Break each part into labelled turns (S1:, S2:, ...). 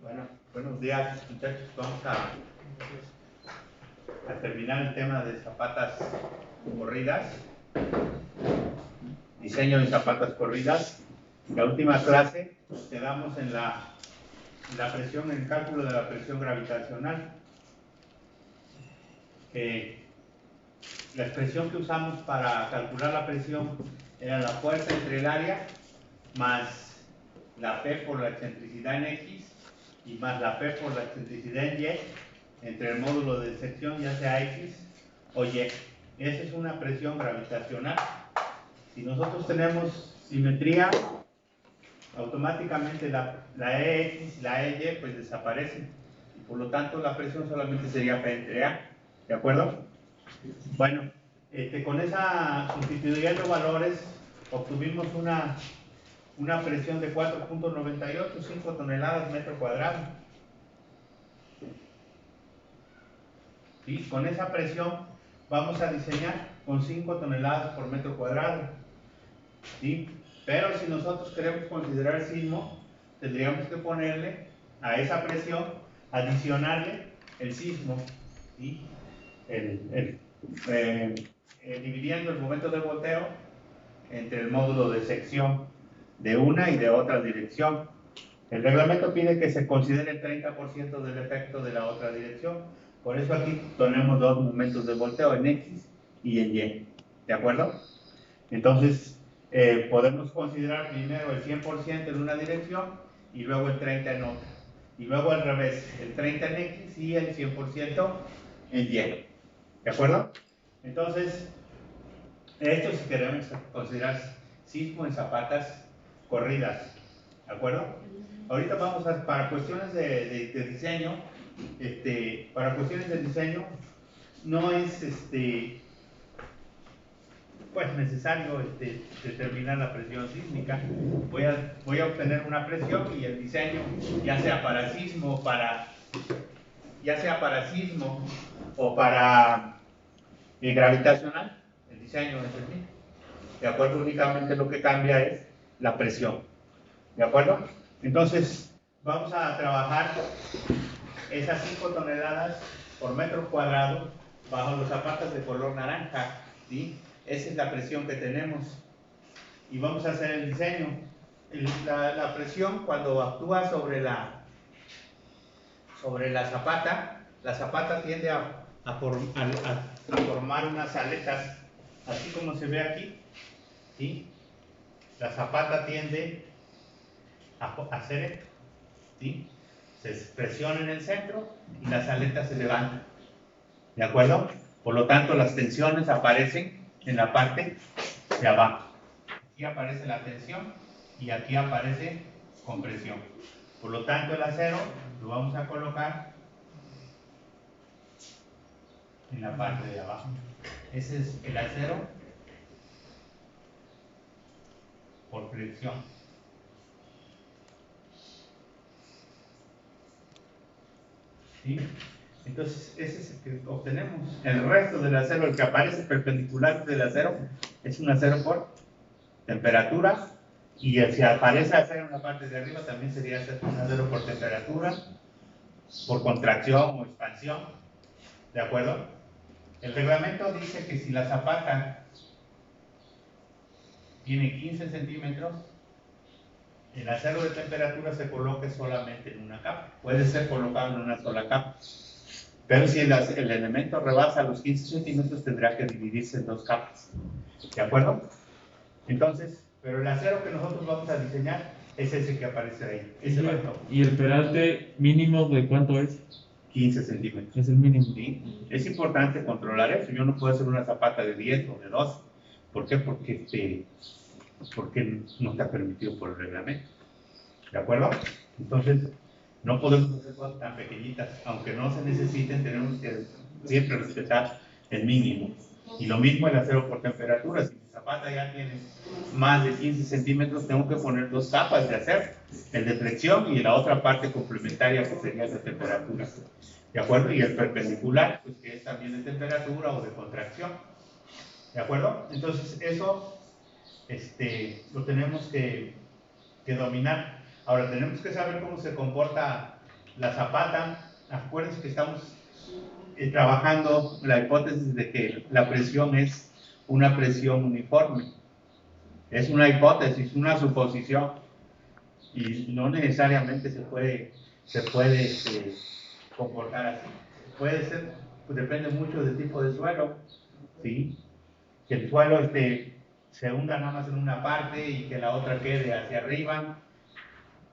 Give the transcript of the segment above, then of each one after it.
S1: Bueno, buenos días, muchachos. Vamos a terminar el tema de zapatas corridas, diseño de zapatas corridas. La última clase quedamos en la presión, en el cálculo de la presión gravitacional. La expresión que usamos para calcular la presión era la fuerza entre el área más la P por la excentricidad en X y más la P por la excentricidad en Y entre el módulo de sección, ya sea X o Y. Esa es una presión gravitacional. Si nosotros tenemos simetría, automáticamente la EX y la EY pues desaparecen. Y por lo tanto la presión solamente sería P entre A. ¿De acuerdo? Bueno, con esa sustituyendo valores obtuvimos una presión de 4.985 toneladas metro cuadrado. ¿Sí? Con esa presión vamos a diseñar con 5 toneladas por metro cuadrado. ¿Sí? Pero si nosotros queremos considerar sismo, tendríamos que ponerle a esa presión, adicionarle el sismo, ¿sí? Dividiendo el momento de volteo entre el módulo de sección de una y de otra dirección. El reglamento pide que se considere el 30% del efecto de la otra dirección. Por eso aquí tenemos dos momentos de volteo, en X y en Y. ¿De acuerdo? Entonces, podemos considerar primero el 100% en una dirección y luego el 30% en otra. Y luego al revés, el 30% en X y el 100% en Y. ¿De acuerdo? Entonces, esto si queremos considerar sismo en zapatas corridas. ¿De acuerdo? Ahorita vamos para cuestiones de diseño, para cuestiones de diseño, no es pues necesario determinar la presión sísmica. Voy a obtener una presión y el diseño, ya sea para sismo o para gravitacional, el diseño es el mismo. ¿De acuerdo? Únicamente lo que cambia es la presión. ¿De acuerdo? Entonces, vamos a trabajar esas 5 toneladas por metro cuadrado bajo los zapatos de color naranja. ¿Sí? Esa es la presión que tenemos. Y vamos a hacer el diseño. La presión, cuando actúa sobre la zapata tiende a formar unas aletas, así como se ve aquí. ¿Sí? La zapata tiende a hacer esto. ¿Sí? Se presiona en el centro y las aletas se levantan. ¿De acuerdo? Por lo tanto, las tensiones aparecen en la parte de abajo. Aquí aparece la tensión y aquí aparece compresión. Por lo tanto, el acero lo vamos a colocar en la parte de abajo. Ese es el acero por fricción. ¿Sí? Entonces, ese es el que obtenemos. El resto del acero, el que aparece perpendicular del acero, es un acero por temperatura. Y si aparece acero en la parte de arriba, también sería un acero por temperatura, por contracción o expansión. ¿De acuerdo? El reglamento dice que si la zapata tiene 15 centímetros, el acero de temperatura se coloque solamente en una capa. Puede ser colocado en una sola capa. Pero si el elemento rebasa los 15 centímetros, tendrá que dividirse en dos capas. ¿De acuerdo? Entonces, pero el acero que nosotros vamos a diseñar es ese que aparece ahí. Ese
S2: ¿Y el peralte mínimo de cuánto es?
S1: 15 centímetros.
S2: Es el mínimo.
S1: ¿Sí? Es importante controlar eso. Yo no puedo hacer una zapata de 10 o de 12. ¿Por qué? Porque no está permitido por el reglamento. ¿De acuerdo? Entonces, no podemos hacer cosas tan pequeñitas. Aunque no se necesiten, tenemos que siempre respetar el mínimo. Y lo mismo el acero por temperatura. Si mi zapata ya tiene más de 15 centímetros, tengo que poner dos capas de acero. El de flexión y la otra parte complementaria que sería de temperatura. ¿De acuerdo? Y el perpendicular, pues que es también de temperatura o de contracción. ¿De acuerdo? Entonces, eso lo tenemos que dominar. Ahora, tenemos que saber cómo se comporta la zapata, acuérdense que estamos trabajando la hipótesis de que la presión es una presión uniforme. Es una hipótesis, una suposición, y no necesariamente se puede comportar así. Puede ser, pues depende mucho del tipo de suelo, ¿sí? Que el suelo se hunda nada más en una parte y que la otra quede hacia arriba.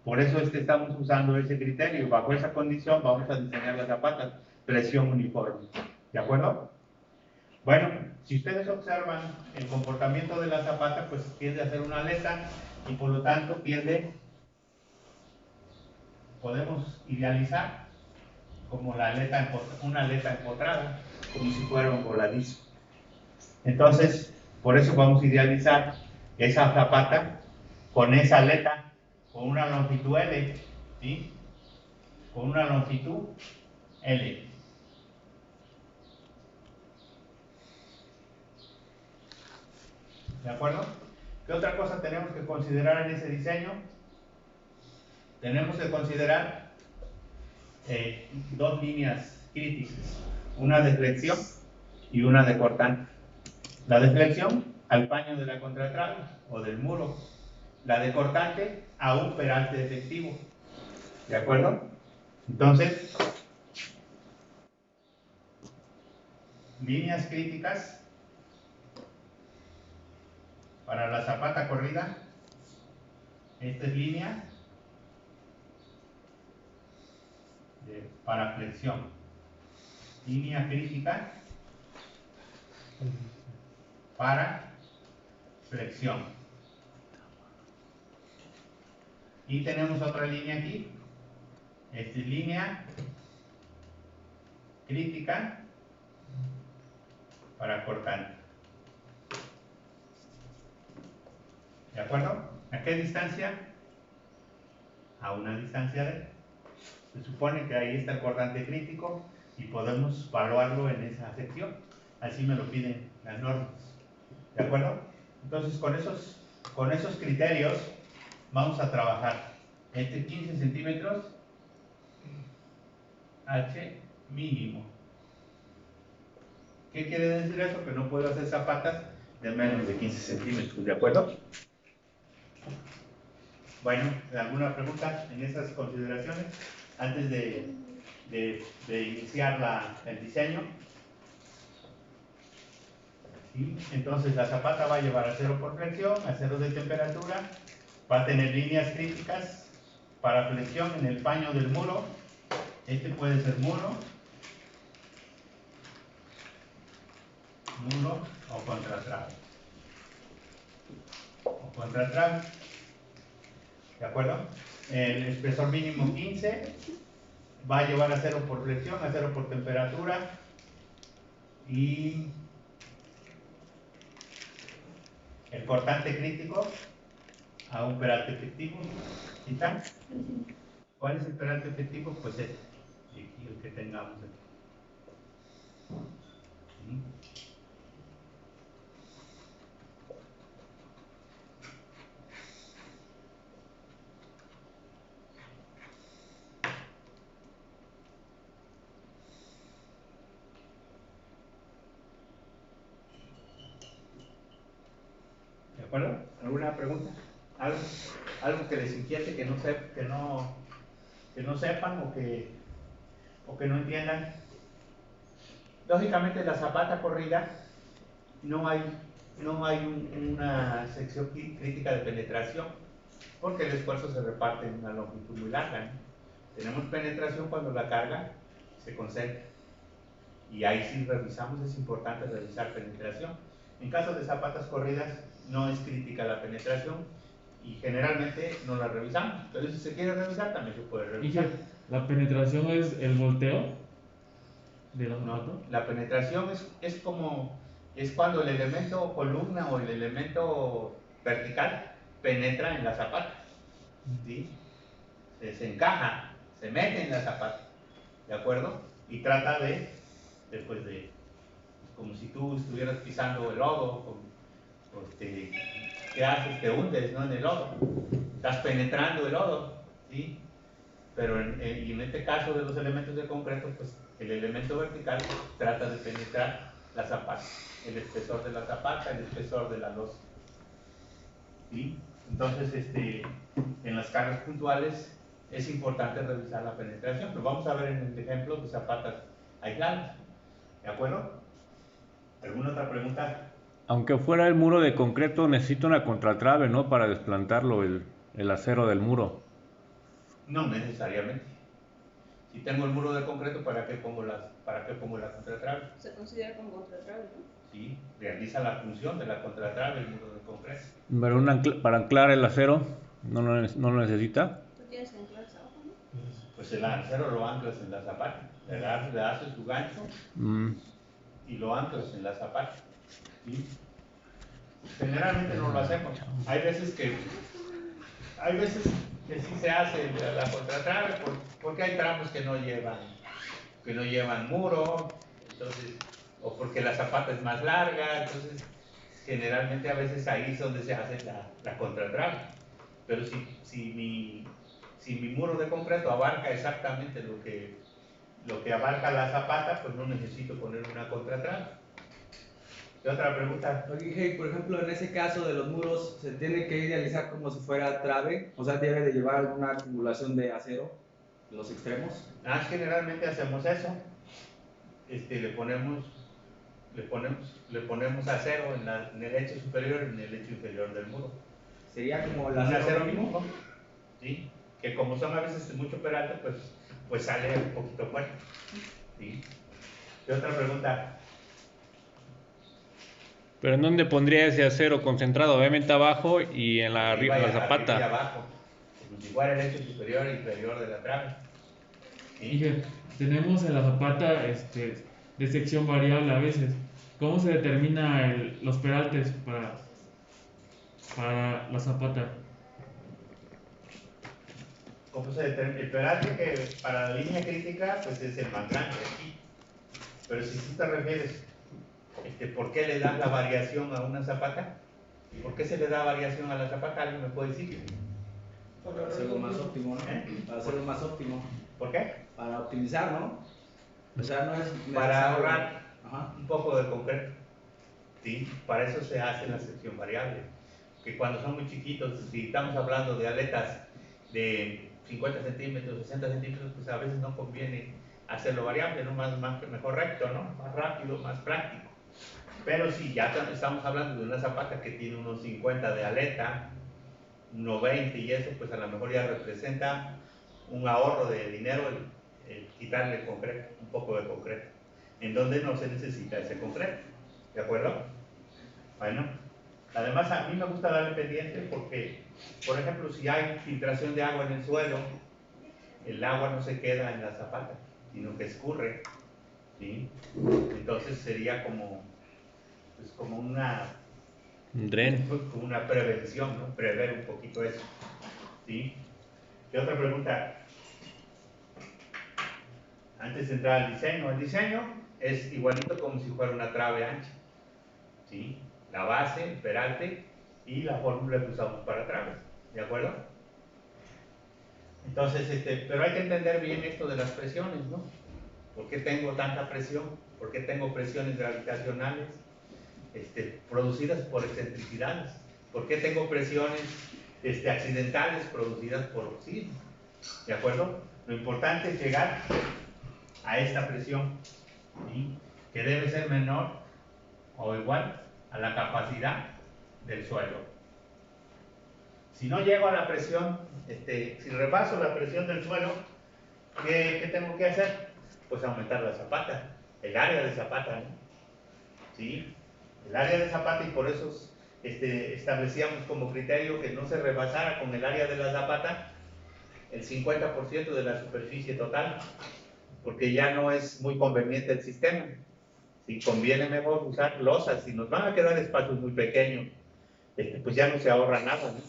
S1: Por eso es que estamos usando ese criterio. Bajo esa condición vamos a diseñar las zapatas, presión uniforme. ¿De acuerdo? Bueno, si ustedes observan el comportamiento de la zapata, pues tiende a ser una aleta y por lo tanto podemos idealizar como una aleta empotrada, como si fuera un voladizo. Entonces, por eso vamos a idealizar esa zapata con esa aleta, con una longitud L, ¿sí? Con una longitud L. ¿De acuerdo? ¿Qué otra cosa tenemos que considerar en ese diseño? Tenemos que considerar dos líneas críticas, una de flexión y una de cortante. La de flexión al paño de la contratrave o del muro, la de cortante a un peralte efectivo. ¿De acuerdo? Entonces, líneas críticas para la zapata corrida. Esta es línea para flexión. Línea crítica para flexión. Y tenemos otra línea aquí. Esta es línea crítica para cortante. ¿De acuerdo? ¿A qué distancia? A una distancia de. Se supone que ahí está el cortante crítico y podemos evaluarlo en esa sección. Así me lo piden las normas. ¿De acuerdo? Entonces, con esos criterios vamos a trabajar. 15 centímetros H mínimo. ¿Qué quiere decir eso? Que no puedo hacer zapatas de menos de 15 centímetros. ¿De acuerdo? Bueno, ¿alguna pregunta en esas consideraciones antes de iniciar el diseño? ¿Sí? Entonces la zapata va a llevar a 0 por flexión, a 0 de temperatura, va a tener líneas críticas para flexión en el paño del muro. Este puede ser muro o contratrave. ¿De acuerdo? El espesor mínimo 15 va a llevar a 0 por flexión, a 0 por temperatura y el cortante crítico a un peralte efectivo. ¿Está? ¿Cuál es el peralte efectivo? Pues este, el que tengamos aquí. ¿De acuerdo? ¿Alguna pregunta? ¿Algo que les inquiete, que no sepan o que no entiendan? Lógicamente, la zapata corrida no hay una sección crítica de penetración, porque el esfuerzo se reparte en una longitud muy larga, ¿no? Tenemos penetración cuando la carga se concentra. Y ahí sí revisamos, es importante revisar penetración. En caso de zapatas corridas, no es crítica la penetración y generalmente no la revisamos. Pero si se quiere revisar, también se puede revisar.
S2: ¿La penetración es el volteo de la zapata?
S1: No, la penetración es cuando el elemento columna o el elemento vertical penetra en la zapata, ¿sí? Se encaja, se mete en la zapata, ¿de acuerdo? Y trata después de, como si tú estuvieras pisando el lodo, ¿qué haces? Te hundes, ¿no? En el lodo, estás penetrando el lodo, ¿sí? pero y en este caso de los elementos de concreto, pues el elemento vertical trata de penetrar la zapata, el espesor de la zapata, el espesor de la losa. ¿Sí? Entonces, en las cargas puntuales es importante revisar la penetración. Lo vamos a ver en el ejemplo de zapatas aisladas. ¿De acuerdo? ¿Alguna otra pregunta?
S3: Aunque fuera el muro de concreto, necesita una contratrave, ¿no? Para desplantarlo, el acero del muro.
S1: No necesariamente. Si tengo el muro de concreto, ¿para qué pongo la contratrave?
S4: Se considera como contratrave, ¿no?
S1: Sí, realiza la función de la contratrave el muro de concreto.
S3: Pero para anclar el acero, no lo necesita.
S4: Tú tienes que anclar abajo, ¿no?
S1: Pues el acero lo anclas en la zapata, le haces tu gancho y lo anclas en la zapata. ¿Sí? Generalmente no lo hacemos. Hay veces que sí se hace la contratrave porque hay tramos que no llevan muro, entonces, o porque la zapata es más larga, entonces generalmente a veces ahí es donde se hace la contratrave. Pero si mi muro de concreto abarca exactamente lo que abarca la zapata, pues no necesito poner una contratrave. ¿Qué otra pregunta?
S5: Oye, por ejemplo, en ese caso de los muros, ¿se tiene que idealizar como si fuera trave? O sea, ¿debe de llevar alguna acumulación de acero en los extremos?
S1: Generalmente hacemos eso. Le ponemos acero en el lecho superior y en el lecho inferior del muro.
S5: Sería como el
S1: Un acero
S5: acero
S1: mínimo, ¿sí? Que como son a veces mucho peralte, pues sale un poquito fuerte. ¿Sí? ¿Qué otra pregunta?
S3: Pero ¿en dónde pondría ese acero concentrado? Obviamente abajo y en la
S1: Arriba y
S3: zapata.
S1: abajo, como si fuera el lecho superior e inferior de la trave. ¿Sí?
S2: Dije, tenemos en la zapata de sección variable a veces. ¿Cómo se determina los peraltes para la zapata?
S1: ¿Cómo se determina? El peralte que para la línea crítica pues es el más grande aquí. Pero si tú te refieres, ¿por qué le das la variación a una zapata? ¿Por qué se le da variación a la zapata? ¿Alguien me puede decir?
S5: para hacerlo más óptimo, ¿no? Para hacerlo más óptimo.
S1: ¿Por qué?
S5: Para optimizar, ¿no? O sea, no es
S1: Para ahorrar
S5: Ajá.
S1: un poco de concreto. ¿Sí? Para eso se hace la sección variable. Que cuando son muy chiquitos, si estamos hablando de aletas de 50 centímetros, 60 centímetros, pues a veces no conviene hacerlo variable, ¿no? Mejor recto, ¿no? Más rápido, más práctico. Pero si ya estamos hablando de una zapata que tiene unos 50 de aleta, unos 20 y eso, pues a lo mejor ya representa un ahorro de dinero el quitarle concreto, un poco de concreto, en donde no se necesita ese concreto. ¿De acuerdo? Bueno, además a mí me gusta darle pendiente porque, por ejemplo, si hay filtración de agua en el suelo, el agua no se queda en la zapata, sino que escurre. ¿Sí? Entonces sería como
S3: Un dren.
S1: como una prevención, ¿no? Prever un poquito eso. ¿Sí? ¿Qué otra pregunta? Antes de entrar al diseño, el diseño es igualito como si fuera una trave ancha. ¿Sí? La base, el peralte y la fórmula que usamos para traves. ¿De acuerdo? Entonces, pero hay que entender bien esto de las presiones, ¿no? ¿Por qué tengo tanta presión? ¿Por qué tengo presiones gravitacionales producidas por excentricidades? ¿Por qué tengo presiones accidentales producidas por oxígeno? ¿De acuerdo? Lo importante es llegar a esta presión, ¿sí? Que debe ser menor o igual a la capacidad del suelo. Si no llego a la presión, si rebaso la presión del suelo, ¿qué tengo que hacer? Pues aumentar la zapata, el área de zapata, ¿no? ¿Sí? El área de zapata, y por eso establecíamos como criterio que no se rebasara con el área de la zapata el 50% de la superficie total, porque ya no es muy conveniente el sistema. Si conviene mejor usar losas, si nos van a quedar espacios muy pequeños, pues ya no se ahorra nada, ¿no?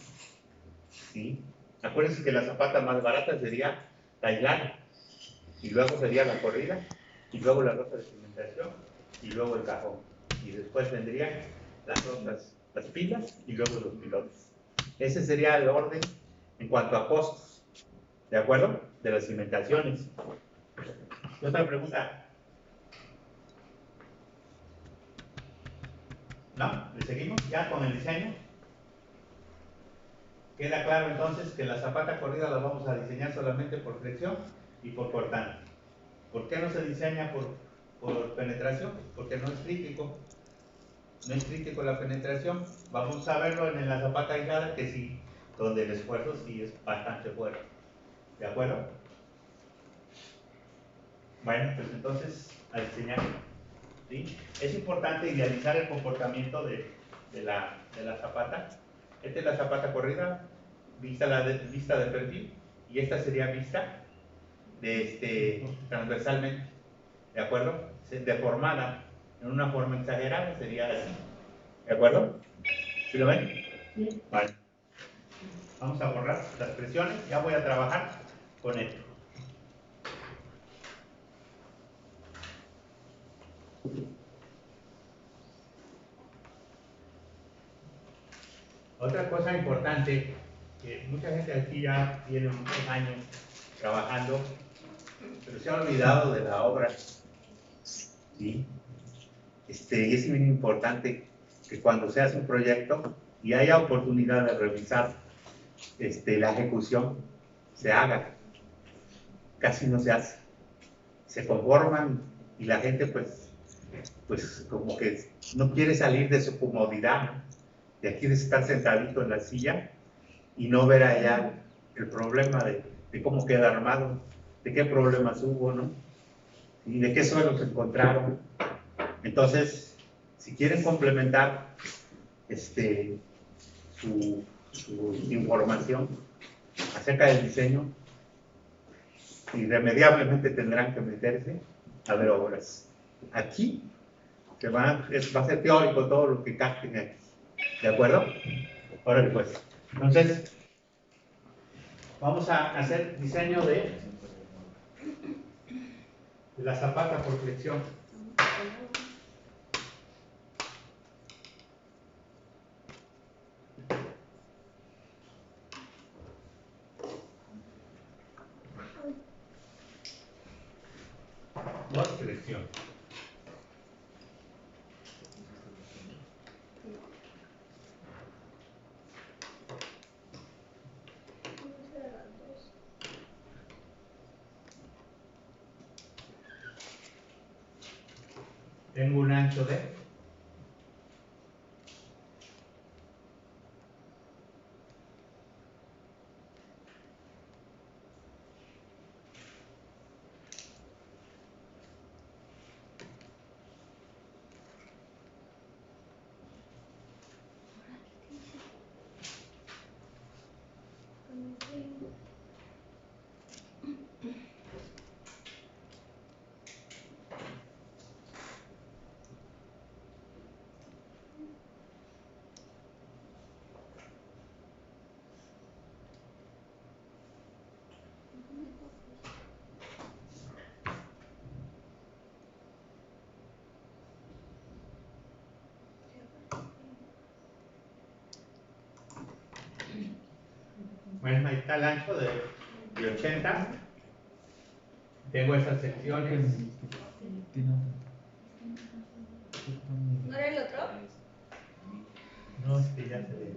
S1: ¿Sí? Acuérdense que la zapata más barata sería la aislada, y luego sería la corrida, y luego la losa de cimentación, y luego el cajón, y después vendrían las pilas y luego los pilotes. Ese sería el orden en cuanto a costos. ¿De acuerdo? De las cimentaciones. ¿Y otra pregunta? ¿No? ¿Le seguimos ya con el diseño? Queda claro entonces que la zapata corrida la vamos a diseñar solamente por flexión y por cortante. ¿Por qué no se diseña por penetración? Porque no es crítico. No es crítico la penetración. Vamos a verlo en la zapata aislada, que sí, donde el esfuerzo sí es bastante fuerte. ¿De acuerdo? Bueno, pues entonces a diseñar. ¿Sí? Es importante idealizar el comportamiento de la zapata. Esta es la zapata corrida, vista de perfil, y esta sería vista transversalmente. ¿De acuerdo? Deformada en una forma exagerada sería así. ¿De acuerdo? ¿Sí lo ven? Sí. Vale. Vamos a borrar las presiones. Ya voy a trabajar con esto. Otra cosa importante, que mucha gente aquí ya tiene muchos años trabajando, pero se ha olvidado de la obra. ¿Sí? Y es muy importante que cuando se hace un proyecto y haya oportunidad de revisar la ejecución, se haga. Casi no se hace. Se conforman y la gente pues como que no quiere salir de su comodidad, ¿no? De aquí de estar sentadito en la silla y no ver allá el problema de cómo queda armado, de qué problemas hubo, ¿no? Y de qué suelos encontraron. Entonces, si quieren complementar su información acerca del diseño, irremediablemente tendrán que meterse a ver obras. Aquí va a ser teórico todo lo que capten aquí. ¿De acuerdo? Ahora pues. Entonces, vamos a hacer diseño de la zapata por flexión. Por flexión. Tengo un ancho de 80. Bueno, ahí está el ancho de 80. Tengo esas secciones.
S4: ¿No era el otro?
S1: No, es que ya se ve.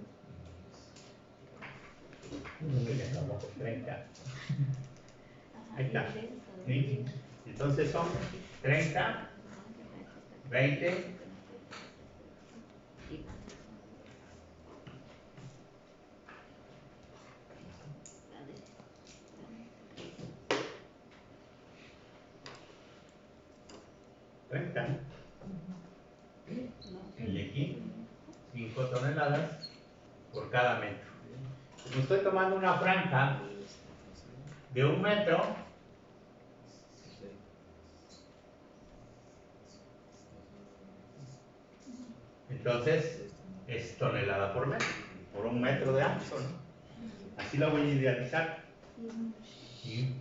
S1: 30. Ahí está. ¿Sí? Entonces son 30, 20, 30. Y aquí 5 toneladas por cada metro. Como estoy tomando una franja de 1 metro, entonces es tonelada por metro, por 1 metro de ancho, ¿no? Así la voy a idealizar. ¿Sí?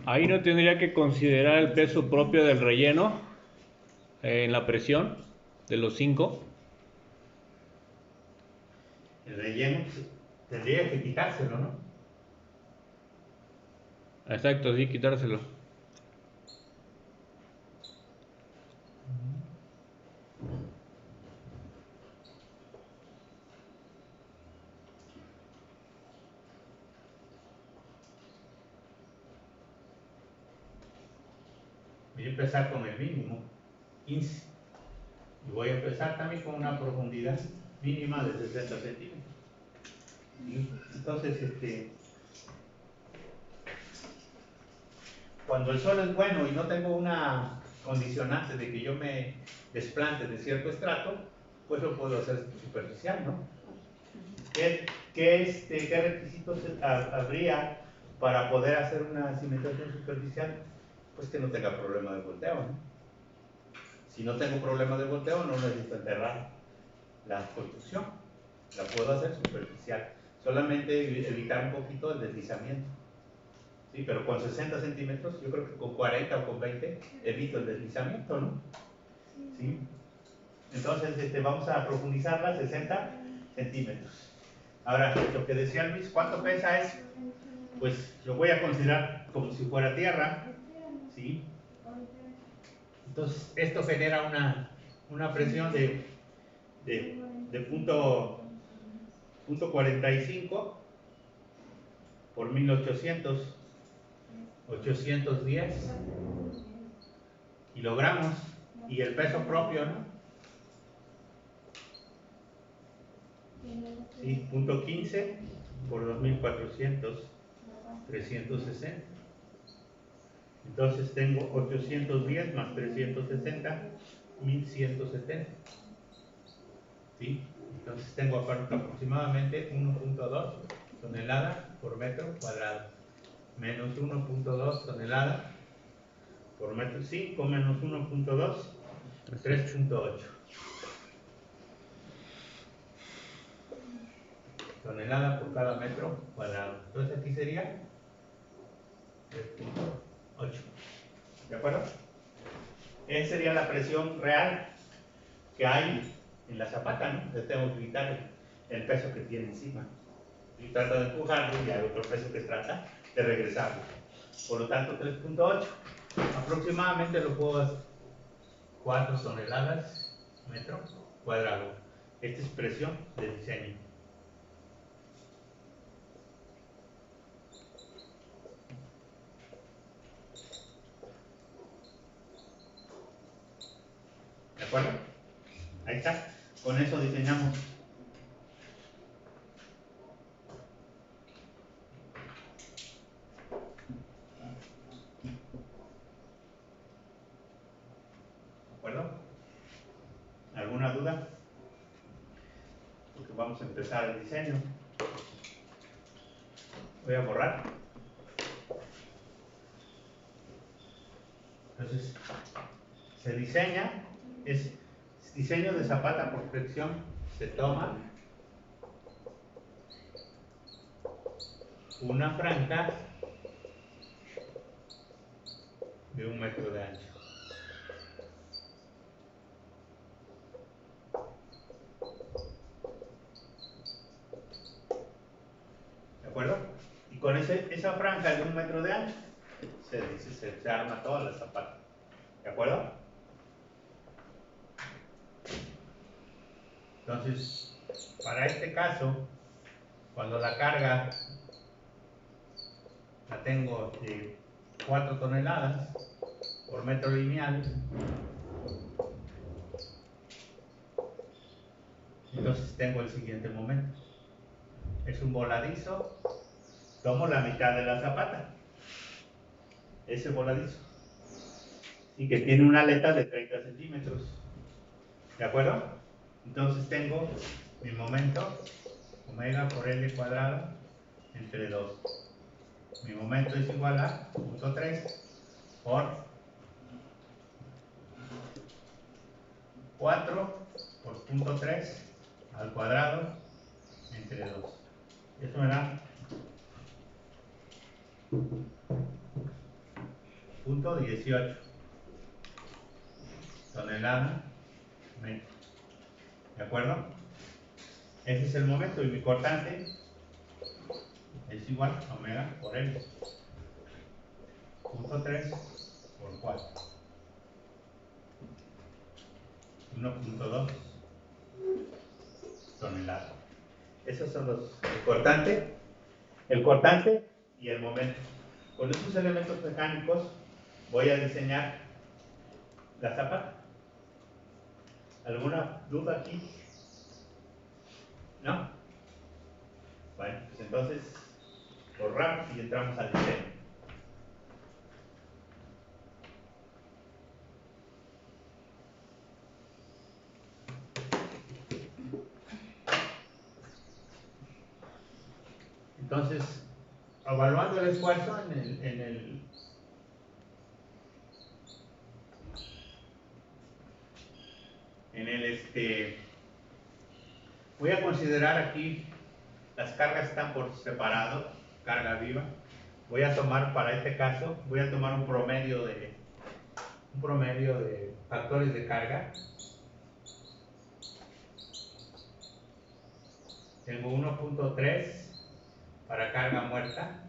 S3: Ahí no tendría que considerar el peso propio del relleno en la presión de los 5.
S1: El relleno tendría que quitárselo, ¿no?
S3: Exacto, sí, quitárselo.
S1: Voy a empezar con el mínimo, 15. Y voy a empezar también con una profundidad mínima de 60 centímetros. ¿Sí? Entonces, cuando el suelo es bueno y no tengo una condicionante de que yo me desplante de cierto estrato, pues lo puedo hacer superficial, ¿no? ¿Qué requisitos habría para poder hacer una cimentación superficial? Pues que no tenga problema de volteo, ¿no? Si no tengo problema de volteo, no necesito enterrar la construcción. La puedo hacer superficial. Solamente evitar un poquito el deslizamiento. Sí, pero con 60 centímetros, yo creo que con 40 o con 20 evito el deslizamiento, ¿no? ¿Sí? Entonces vamos a profundizarla 60 centímetros. Ahora, lo que decía Luis, ¿cuánto pesa eso? Pues lo voy a considerar como si fuera tierra, ¿sí? Entonces, esto genera una presión de punto 45 por 1800, 810 kilogramos, y el peso propio, ¿no? Sí, punto 15 por 2400, 360. Entonces tengo 810 más 360, 1170. ¿Sí? Entonces tengo aproximadamente 1.2 toneladas por metro cuadrado, menos 1.2 toneladas por metro 5, menos 1.2, 3.8 toneladas por cada metro cuadrado. Entonces aquí sería 3.8. ¿De acuerdo? Esa sería la presión real que hay en la zapata, ¿no? Yo tengo que quitar el peso que tiene encima. Y trata de empujarlo y hay otro peso que trata de regresarlo. Por lo tanto, 3.8. Aproximadamente lo puedo hacer 4 toneladas metro cuadrado. Esta es presión de diseño. ¿De acuerdo? Ahí está. Con eso diseñamos. ¿De acuerdo? ¿Alguna duda? Porque vamos a empezar el diseño. Voy a borrar. Entonces, se diseña, es diseño de zapata por flexión. Se toma una franja de 1 metro de ancho. ¿De acuerdo? Y con esa franja de 1 metro de ancho se arma toda la zapata. ¿De acuerdo? Entonces, para este caso, cuando la carga la tengo de 4 toneladas por metro lineal, entonces tengo el siguiente momento. Es un voladizo, tomo la mitad de la zapata, ese voladizo, y que tiene una aleta de 30 centímetros. ¿De acuerdo? Entonces tengo mi momento omega por L cuadrado entre 2. Mi momento es igual a 0.3 por 4 por 0.3 al cuadrado entre 2. Eso me da 0.18 tonelada metro. ¿De acuerdo? Ese es el momento y mi cortante es igual a omega por L. Punto 3 por 4. 1.2 toneladas. Esos son el cortante y el momento. Con estos elementos mecánicos voy a diseñar la zapata. ¿Alguna duda aquí? ¿No? Bueno, pues entonces borramos y entramos al diseño. Entonces, evaluando el esfuerzo voy a considerar aquí las cargas están por separado, carga viva. Voy a tomar para este caso, voy a tomar un promedio de factores de carga. Tengo 1.3 para carga muerta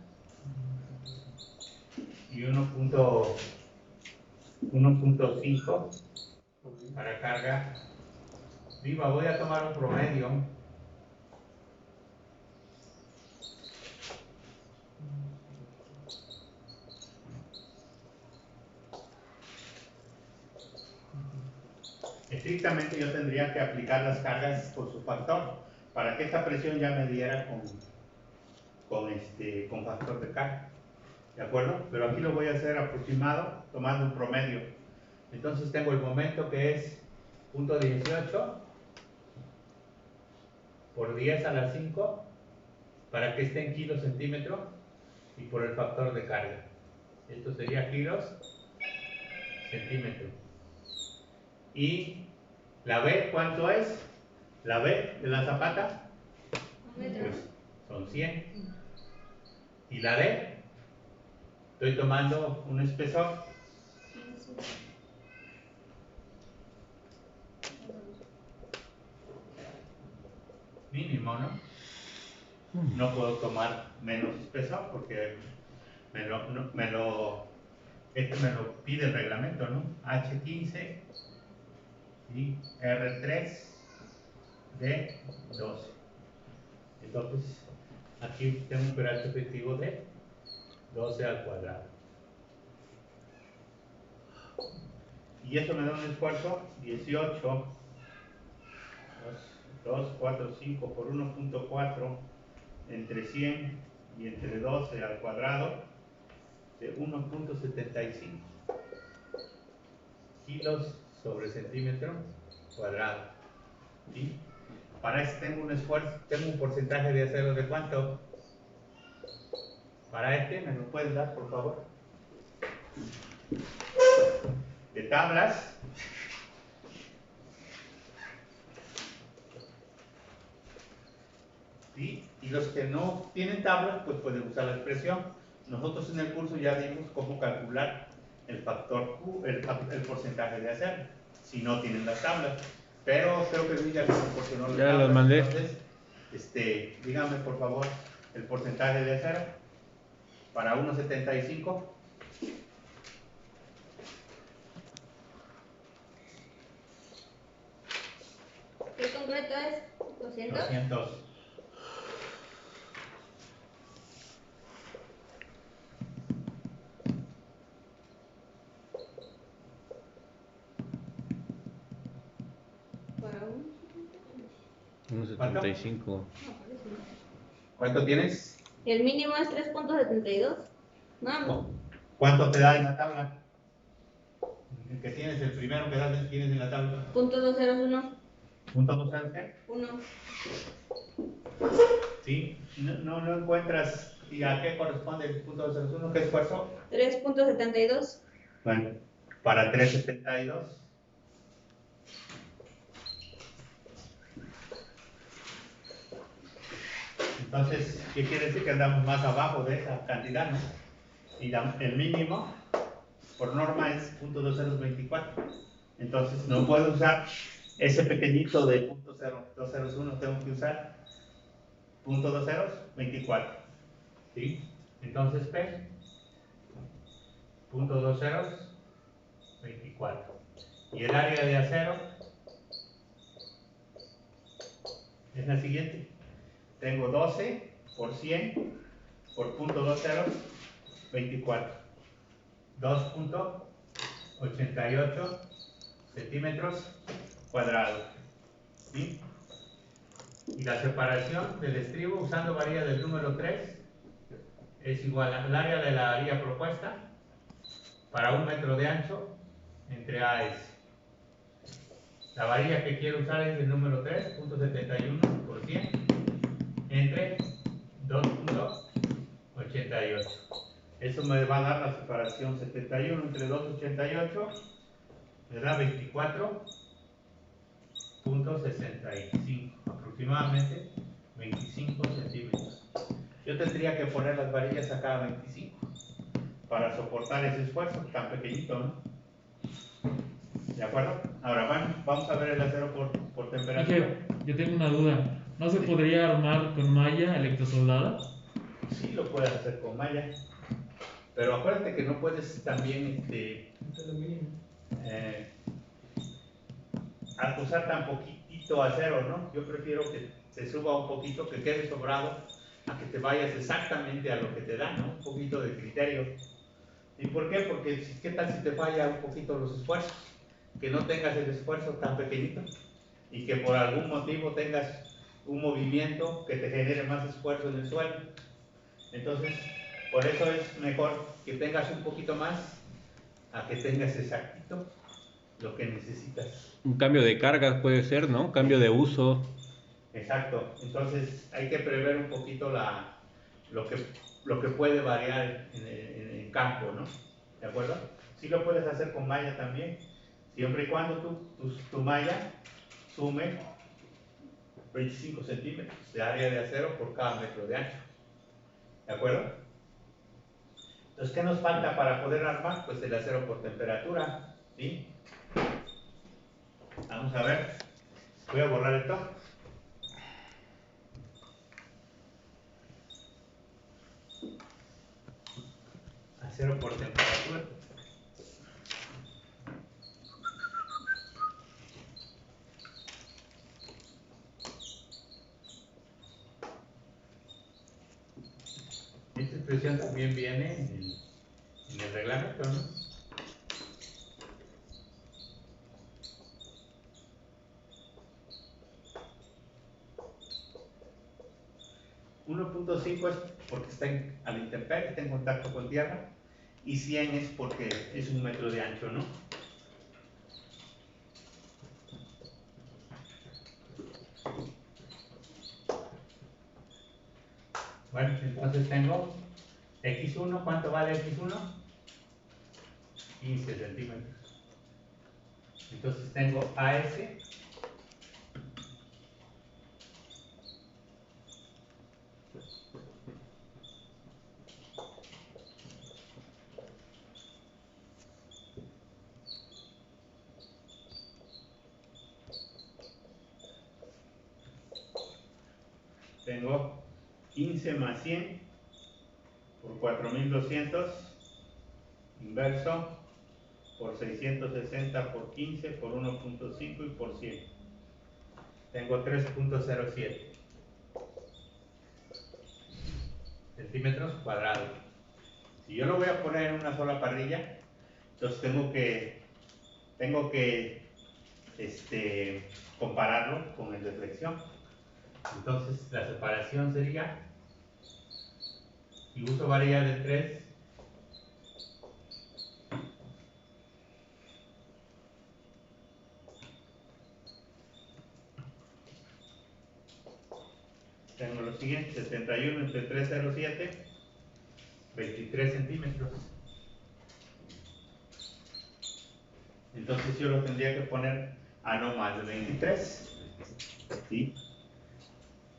S1: y 1.5 para carga viva. Voy a tomar un promedio estrictamente. Yo tendría que aplicar las cargas por su factor para que esta presión ya me diera con factor de carga, ¿de acuerdo? Pero aquí lo voy a hacer aproximado tomando un promedio. Entonces tengo el momento que es 0.18 por 10 a la 5 para que esté en kilos centímetro y por el factor de carga. Esto sería kilos centímetro. Y la B, ¿cuánto es? La B de la zapata, pues son 100. Y la D, estoy tomando un espesor mínimo, ¿no? No puedo tomar menos espesor porque esto me lo pide el reglamento, ¿no? H15 y R3 de 12. Entonces, aquí tengo un pH efectivo de 12 al cuadrado. Y eso me da un esfuerzo 18, 2, 4, 5 por 1.4 entre 100 y entre 12 al cuadrado de 1.75 kilos sobre centímetro cuadrado. ¿Sí? Para eso tengo un esfuerzo, tengo un porcentaje de acero de ¿cuánto? Para este, ¿me lo puedes dar, por favor? De tablas. ¿Sí? Y los que no tienen tablas, pues pueden usar la expresión. Nosotros en el curso ya dimos cómo calcular el factor Q, el porcentaje de acero, si no tienen las tablas. Pero creo que Luis ya les proporcionó las
S3: Ya
S1: tablas.
S3: las mandé.
S1: Entonces, dígame por favor el porcentaje de acero para 1.75.
S4: ¿Qué concreto es? 200.
S1: 200.
S4: Para un.
S3: 1.75.
S1: ¿Cuánto tienes?
S4: El mínimo es 3.72. No,
S1: ¿Cuánto te da en la tabla? El que tienes, el primero que tienes en la tabla.
S4: .201.
S1: ¿Punto 200?
S4: 1.
S1: ¿Sí? No encuentras. ¿Y a qué corresponde el punto 201? ¿Qué esfuerzo?
S4: 3.72.
S1: Bueno, para 3.72. Entonces, ¿qué quiere decir? Que andamos más abajo de esa cantidad, ¿no? Y el mínimo, por norma, es .2024. Entonces, no puedo usar ese pequeñito de .0201, tengo que usar .2024. ¿sí? Entonces P, punto 2 ceros, 24. Y el área de acero es la siguiente. Tengo 12 por 100 por punto 2 ceros, 24. 2.88 centímetros cuadrados, ¿sí? Y la separación del estribo usando varilla del número 3 es igual al área de la varilla propuesta para 1 metro de ancho entre A y S. La varilla que quiero usar es el número 3, 0.71 por 100 entre 2.88. Eso me va a dar la separación 71 entre 2.88, me da 24.65, aproximadamente 25 centímetros. Yo tendría que poner las varillas a cada 25 para soportar ese esfuerzo tan pequeñito, ¿no? ¿De acuerdo? Ahora vamos a ver el acero por temperatura.
S2: Dije, yo tengo una duda. ¿No se podría armar con malla electrosoldada?
S1: Sí lo puedes hacer con malla, pero acuérdate que no puedes también usar tan poquitito acero, ¿no? Yo prefiero que te suba un poquito, que quede sobrado, a que te vayas exactamente a lo que te da, ¿no? Un poquito de criterio. ¿Y por qué? Porque ¿qué tal si te falla un poquito los esfuerzos? Que no tengas el esfuerzo tan pequeñito y que por algún motivo tengas un movimiento que te genere más esfuerzo en el suelo. Entonces, por eso es mejor que tengas un poquito más a que tengas exactito lo que necesitas.
S3: Un cambio de cargas puede ser, ¿no? Cambio de uso.
S1: Exacto. Entonces, hay que prever un poquito lo que puede variar en el campo, ¿no? ¿De acuerdo? Sí lo puedes hacer con malla también, siempre y cuando tu malla sume 25 centímetros de área de acero por cada metro de ancho. ¿De acuerdo? Entonces, ¿qué nos falta para poder armar? Pues el acero por temperatura, ¿sí? Vamos a ver. Voy a borrar esto. Acero por temperatura. Esta expresión también viene en el reglamento, ¿no? 1.5 es porque está a la intemperie, está en contacto con tierra, y 100 es porque es 1 metro de ancho, ¿no? Bueno, entonces tengo X1, ¿cuánto vale X1? 15 centímetros. Entonces tengo AS tengo 15 más 100 por 4200 inverso por 660 por 15 por 1.5 y por 100. Tengo 3.07 centímetros cuadrados. Si yo lo voy a poner en una sola parrilla, entonces tengo que compararlo con el de flexión. Entonces la separación sería, si uso varilla de 3, tengo lo siguiente: 71 entre 307, 23 centímetros. Entonces yo lo tendría que poner a no más de 23, ¿sí?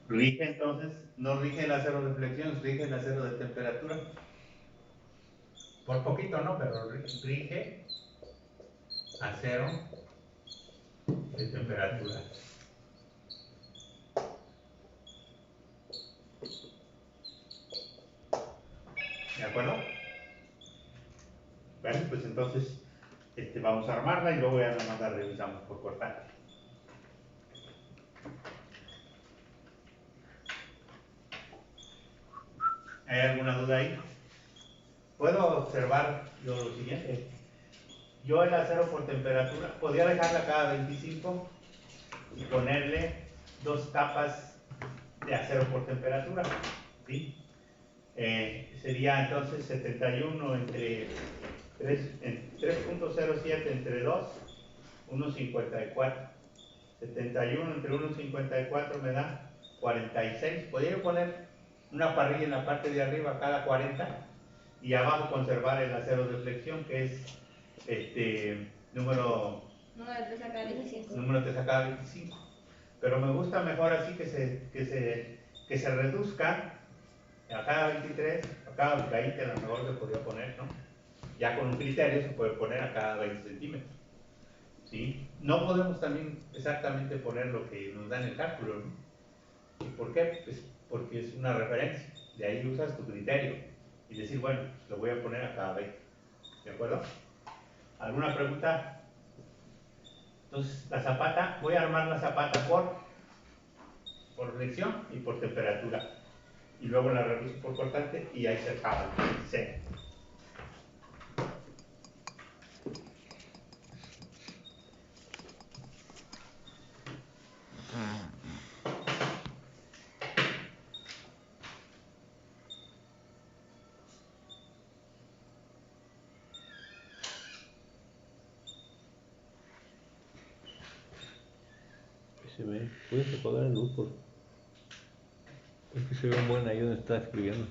S1: Rige entonces, no rige el acero de flexión, rige el acero de temperatura. Por poquito no, pero rige acero de temperatura. Bueno, pues entonces vamos a armarla y luego ya nada más la revisamos por cortante. ¿Hay alguna duda ahí? Puedo observar yo lo siguiente. Yo el acero por temperatura, podría dejarla cada 25 y ponerle 2 capas de acero por temperatura, ¿sí? Sería entonces 71 entre 3.07 entre 2, 1.54. 71 entre 1.54 me da 46. Podría poner una parrilla en la parte de arriba cada 40 y abajo conservar el acero de flexión, que es número
S4: te saca 25.
S1: número te saca 25. Pero me gusta mejor así que se reduzca a cada 23, a cada 20 a lo mejor se podría poner, ¿no? Ya con un criterio se puede poner a cada 20 centímetros. ¿Sí? No podemos también exactamente poner lo que nos da en el cálculo, ¿no? ¿Y por qué? Pues porque es una referencia. De ahí usas tu criterio y decir, bueno, pues lo voy a poner a cada 20. ¿De acuerdo? ¿Alguna pregunta? Entonces, la zapata, voy a armar la zapata por flexión y por temperatura. Y luego la reviso por cortante y ahí se acaba el diseño.
S3: Se ve, puedes apagar la luz, por favor. Es que se ve un buen ahí donde está escribiendo.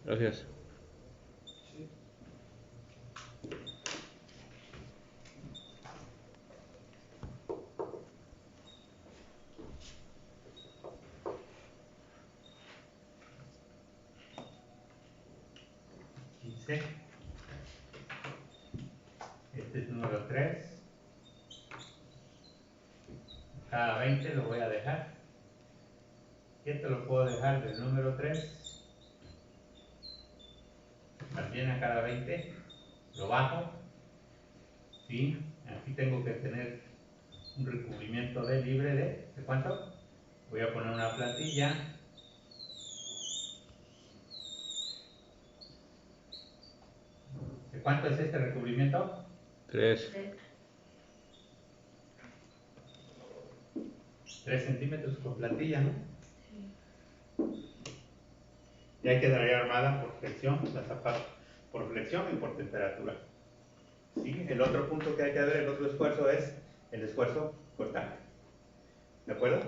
S3: Gracias.
S1: Este es número 3. Cada 20 lo voy a dejar. Y esto lo puedo dejar del número 3. También a cada 20 lo bajo. ¿Sí? Aquí tengo que tener un recubrimiento de libre ¿de cuánto? Voy a poner una plantilla. ¿De cuánto es este recubrimiento?
S3: 3.
S1: 3 centímetros por plantilla, ¿no? Y hay que traer armada por flexión, la zapata por flexión y por temperatura. ¿Sí? El otro punto que hay que ver, el otro esfuerzo es el esfuerzo cortante. ¿De acuerdo?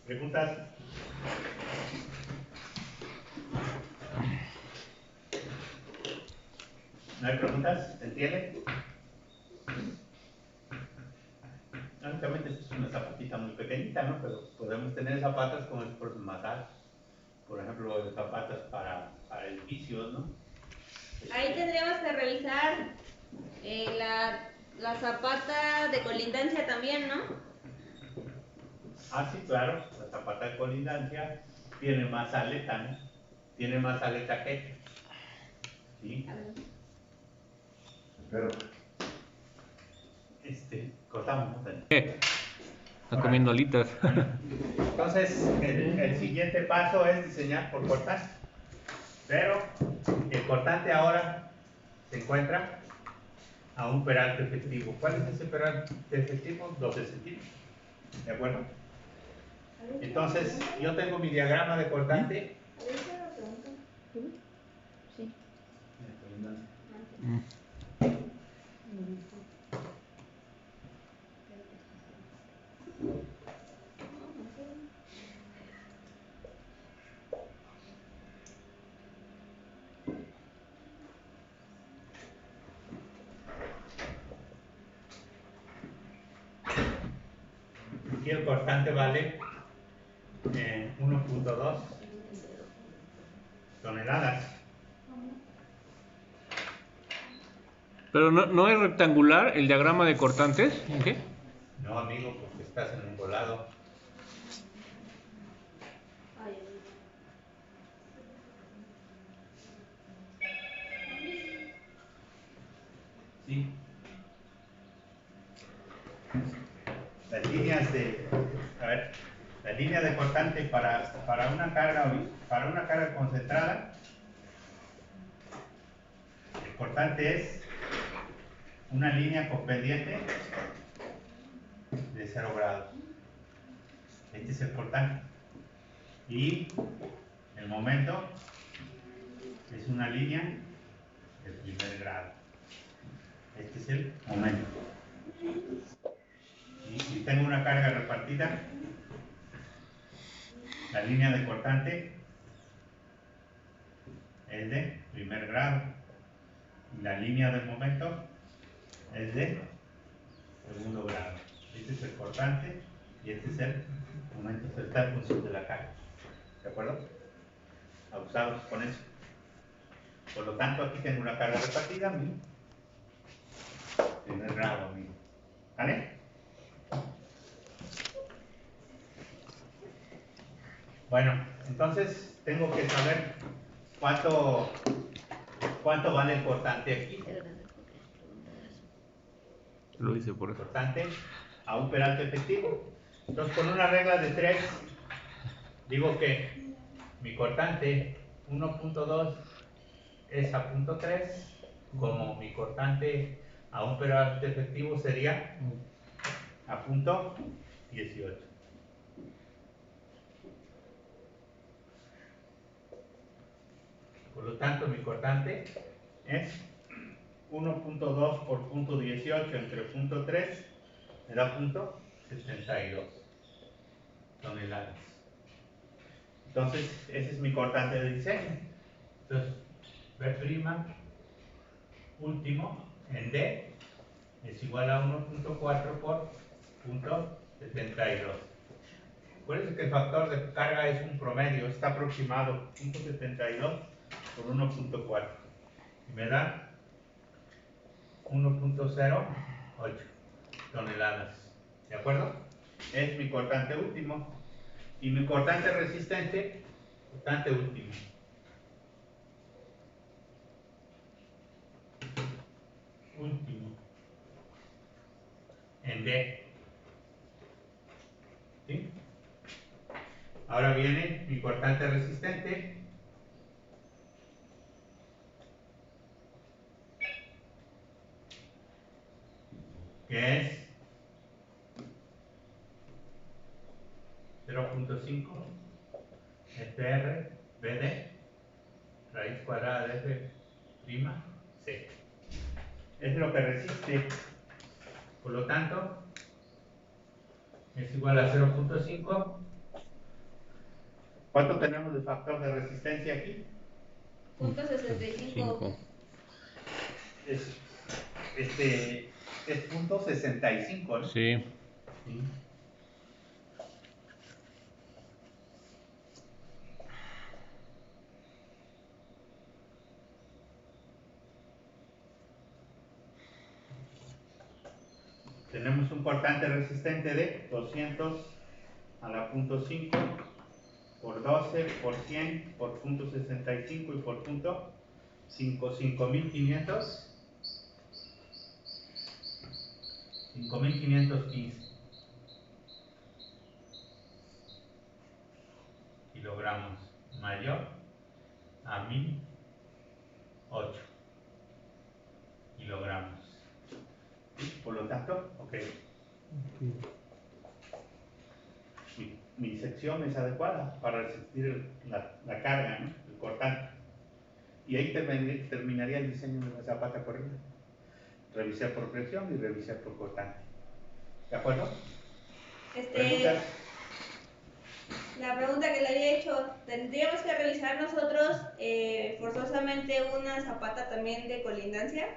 S1: ¿Preguntas? ¿No hay preguntas? ¿Se entiende? Únicamente esto es una zapatita muy pequeñita, ¿no? Pero podemos tener zapatas con esfuerzos más altos. Por ejemplo, zapatas para edificios, ¿no?
S4: Ahí tendríamos que revisar la zapata de colindancia también, ¿no?
S1: Ah, sí, claro. La zapata de colindancia tiene más aleta, ¿no? Tiene más aleta que esta. ¿Sí? Pero cortamos, ¿no?
S3: Está comiendo alitas.
S1: Entonces, el siguiente paso es diseñar por cortante. Pero el cortante ahora se encuentra a un peralte efectivo. ¿Cuál es ese peralte efectivo? 12 centímetros. ¿De acuerdo? Entonces, yo tengo mi diagrama de cortante.
S4: Sí.
S1: Aquí el cortante vale 1.2 toneladas.
S3: Pero no es rectangular el diagrama de cortantes. ¿En qué?
S1: No, amigo, porque estás en un volado.
S4: Ay,
S1: Sí. Las líneas de, a ver, la línea de cortante para una carga concentrada, el cortante es una línea con pendiente de 0 grados. Este es el cortante. Y el momento es una línea de primer grado. Este es el momento. Y si tengo una carga repartida, la línea de cortante es de primer grado. Y la línea del momento es de segundo grado. Este es el cortante y este es el momento central en función de la carga. ¿De acuerdo? Abusados con eso. Por lo tanto, aquí tengo una carga repartida, mi primer grado, mi. ¿Vale? Bueno, entonces tengo que saber cuánto vale el cortante aquí.
S3: Lo hice por eso.
S1: Cortante a un peralte efectivo. Entonces, con una regla de 3, digo que mi cortante 1.2 es a punto 3, como mi cortante a un peralte efectivo sería a punto 18. Por lo tanto, mi cortante es 1.2 por punto 18 entre punto 3 me da punto 72 toneladas. Entonces, ese es mi cortante de diseño. Entonces, B' último en D es igual a 1.4 por punto 72. Acuérdense que el factor de carga es un promedio, está aproximado, punto 72 por 1.4. Y me da 1.08 toneladas. ¿De acuerdo? Es mi cortante último. Y mi cortante resistente, cortante último. Último. En D. ¿Sí? Ahora viene mi cortante resistente, que es 0.5 FR BD raíz cuadrada de F prima C. Es lo que resiste. Por lo tanto, es igual a 0.5. ¿Cuánto tenemos de factor de resistencia aquí?
S4: punto 65.
S1: Es, es punto 65, ¿no?
S3: Sí.
S1: Sí. Tenemos un cortante resistente de 200 a la punto 5 por 12 por 100 por punto 65 y por punto 5515 kilogramos mayor a 1008 kilogramos. Por lo tanto, ok. Mi sección es adecuada para resistir la carga, ¿no? El cortante. Y ahí terminaría el diseño de la zapata corrida. Revisar por presión y revisar por cortante. ¿De acuerdo? ¿Preguntas?
S4: La pregunta que le había hecho, ¿tendríamos que revisar nosotros forzosamente una zapata también de colindancia?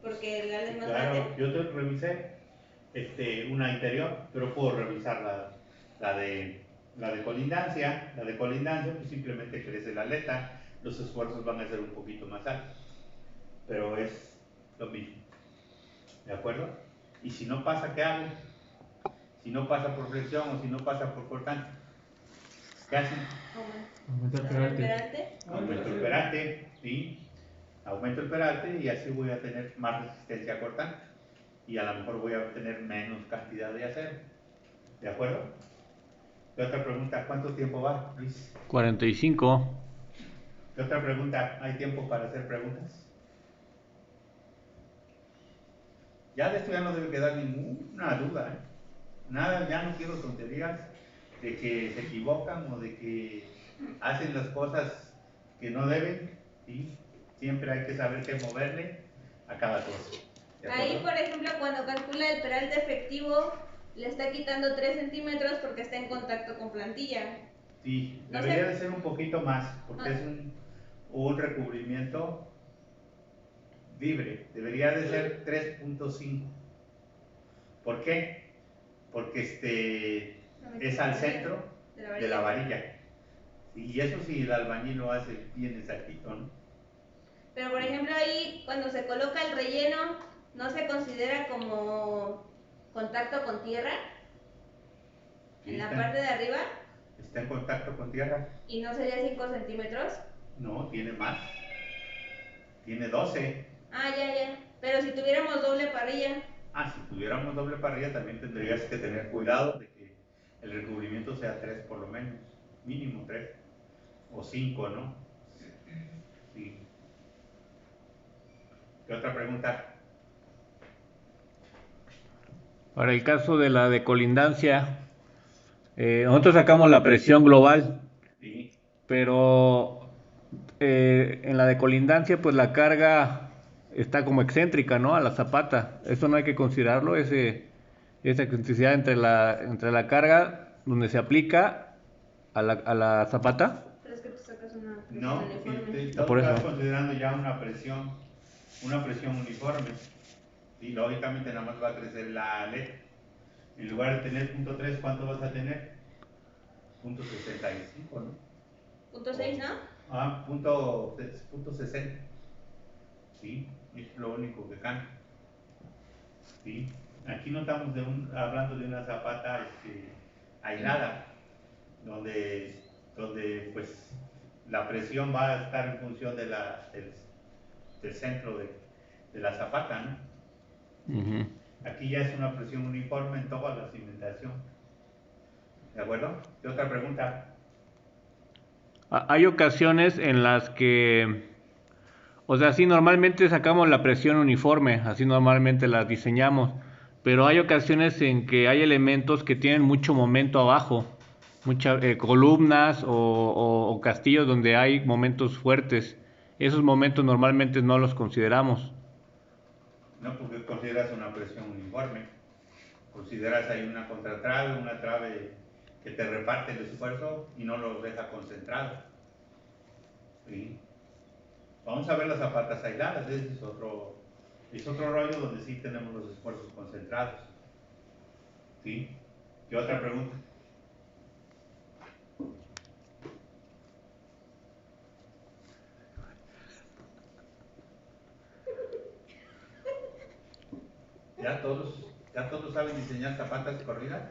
S4: Porque el ala es más
S1: Claro,
S4: grande.
S1: yo te revisé una interior, pero puedo revisar la de colindancia. La de colindancia, pues simplemente crece la aleta, los esfuerzos van a ser un poquito más altos, pero es lo mismo. ¿De acuerdo? Y si no pasa, ¿qué hago? Si no pasa por flexión o si no pasa por cortante, ¿qué hacen?
S2: Aumenta el peralte.
S1: Aumento el peralte, ¿sí? Aumento el peralte y así voy a tener más resistencia a cortante. Y a lo mejor voy a obtener menos cantidad de acero. ¿De acuerdo? ¿Qué otra pregunta? ¿Cuánto tiempo va, Luis?
S3: 45.
S1: ¿Qué otra pregunta? ¿Hay tiempo para hacer preguntas? Ya de esto ya no debe quedar ninguna duda, ¿eh? Nada, ya no quiero tonterías de que se equivocan o de que hacen las cosas que no deben, ¿sí? Siempre hay que saber qué moverle a cada cosa.
S4: Ahí, por ejemplo, cuando calcula el peralte efectivo, le está quitando 3 centímetros porque está en contacto con plantilla.
S1: Sí,
S4: No
S1: debería
S4: sé.
S1: de ser un poquito más, porque es un recubrimiento libre. Debería de ser 3.5. ¿Por qué? Porque es al centro de la varilla. Y eso sí, el albañil lo hace bien exactito, ¿no?
S4: Pero por ejemplo ahí cuando se coloca el relleno, ¿no se considera como contacto con tierra?
S1: Sí,
S4: En la parte de arriba.
S1: Está en contacto con tierra.
S4: ¿Y no sería 5 centímetros?
S1: No, tiene más. Tiene 12.
S4: Ah, ya. Pero si tuviéramos doble parrilla.
S1: Ah, si tuviéramos doble parrilla también tendrías que tener cuidado de que el recubrimiento sea 3 por lo menos. Mínimo 3. O 5, ¿no? Sí. ¿Qué otra pregunta?
S3: Para el caso de la decolindancia, nosotros sacamos la presión global,
S1: Sí.
S3: pero en la decolindancia pues la carga está como excéntrica, ¿no? A la zapata. Eso no hay que considerarlo, esa excentricidad entre la carga donde se aplica a la zapata.
S4: Pero es que tú sacas una presión
S1: No,
S4: uniforme.
S3: Por
S1: estás
S3: eso.
S1: considerando ya una presión uniforme. Y lógicamente nada más va a crecer la aleta. En lugar de tener 0.3, ¿cuánto vas a tener? 0.65, ¿no?
S4: Punto 6, ¿no?
S1: Ah, punto 60. Sí, es lo único que cambia. Sí. Aquí no estamos hablando de una zapata aislada, donde pues la presión va a estar en función del centro de la zapata, ¿no?
S3: Uh-huh.
S1: Aquí ya es una presión uniforme en toda la cimentación. ¿De acuerdo? ¿Qué otra pregunta?
S3: Hay ocasiones en las que, o sea, sí, normalmente sacamos la presión uniforme, así normalmente la diseñamos, pero hay ocasiones en que hay elementos que tienen mucho momento abajo, muchas columnas o castillos donde hay momentos fuertes. Esos momentos normalmente no los consideramos.
S1: No, porque consideras una presión uniforme. Consideras ahí una contratrave, una trave que te reparte el esfuerzo y no lo deja concentrado. ¿Sí? Vamos a ver las zapatas aisladas, ese es otro rollo donde sí tenemos los esfuerzos concentrados. ¿Sí? ¿Qué otra pregunta? ¿Ya todos saben diseñar zapatas corridas?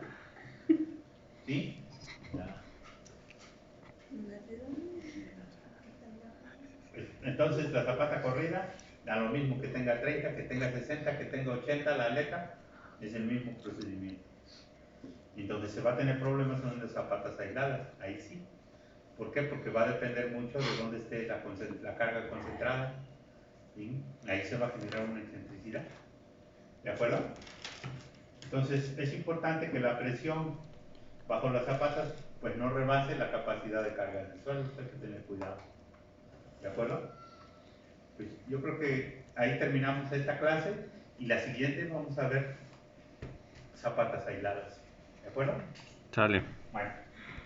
S1: ¿Sí? Ya. Entonces la zapata corrida da lo mismo que tenga 30, que tenga 60, que tenga 80 la aleta, es el mismo procedimiento. Y donde se va a tener problemas son las zapatas aisladas, ahí sí. ¿Por qué? Porque va a depender mucho de dónde esté la carga concentrada. ¿Sí? Ahí se va a generar una excentricidad. ¿De acuerdo? Entonces es importante que la presión bajo las zapatas pues no rebase la capacidad de carga del suelo. Hay que tener cuidado. ¿De acuerdo? Pues yo creo que ahí terminamos esta clase y la siguiente vamos a ver zapatas aisladas. ¿De acuerdo?
S3: Sale.
S1: Bueno.